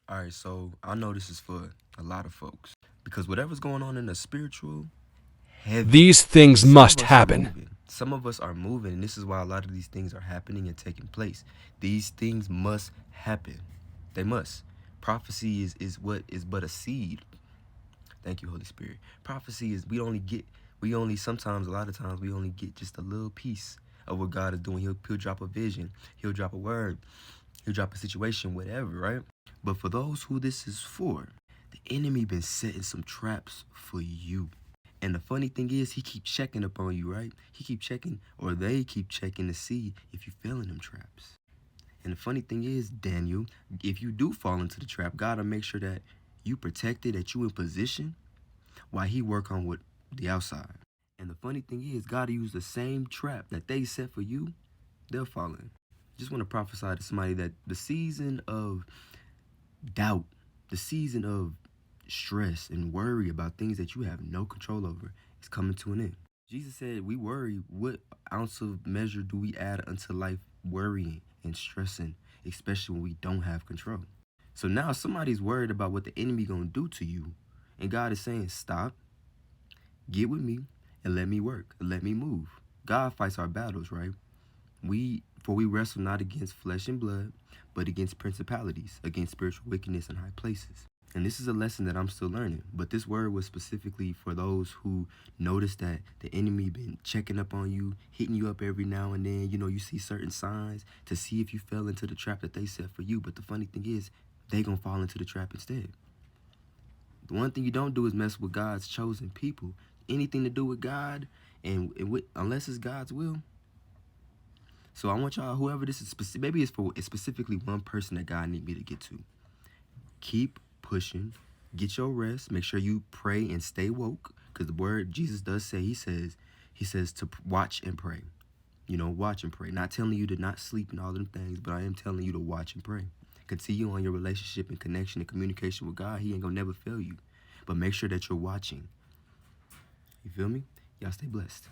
All right, so I know this is for a lot of folks because whatever's going on in the spiritual, heavy. These things Some of must us are happen. moving. Some of us are moving, and this is why a lot of these things are happening and taking place. These things must happen. They must. Prophecy is what is but a seed. Thank you, Holy Spirit. Prophecy is sometimes a lot of times we only get just a little piece of what God is doing. He'll drop a vision. He'll drop a word. He'll drop a situation, whatever, right? But for those who this is for, the enemy been setting some traps for you. And the funny thing is, he keep checking up on you, right? He keep checking, or they keep checking to see if you fell in them traps. And the funny thing is, Daniel, if you do fall into the trap, God will make sure that you protected, that you in position, while he work on what the outside. And the funny thing is, God will use the same trap that they set for you, they'll fall in. Just want to prophesy to somebody that the season of doubt, the season of stress and worry about things that you have no control over is coming to an end. Jesus said, we worry, what ounce of measure do we add unto life worrying and stressing, especially when we don't have control? So now somebody's worried about what the enemy gonna do to you, and God is saying, stop, get with me, and let me work, and let me move. God fights our battles, right? We wrestle not against flesh and blood, but against principalities, against spiritual wickedness in high places. And this is a lesson that I'm still learning. But this word was specifically for those who notice that the enemy been checking up on you, hitting you up every now and then. You know, you see certain signs to see if you fell into the trap that they set for you. But the funny thing is, they gonna fall into the trap instead. The one thing you don't do is mess with God's chosen people. Anything to do with God, and unless it's God's will. So I want y'all, whoever this is, maybe it's specifically one person that God need me to get to. Keep pushing. Get your rest. Make sure you pray and stay woke. Because the word Jesus does say, he says to watch and pray. You know, watch and pray. Not telling you to not sleep and all them things, but I am telling you to watch and pray. Continue on your relationship and connection and communication with God. He ain't gonna never fail you. But make sure that you're watching. You feel me? Y'all stay blessed.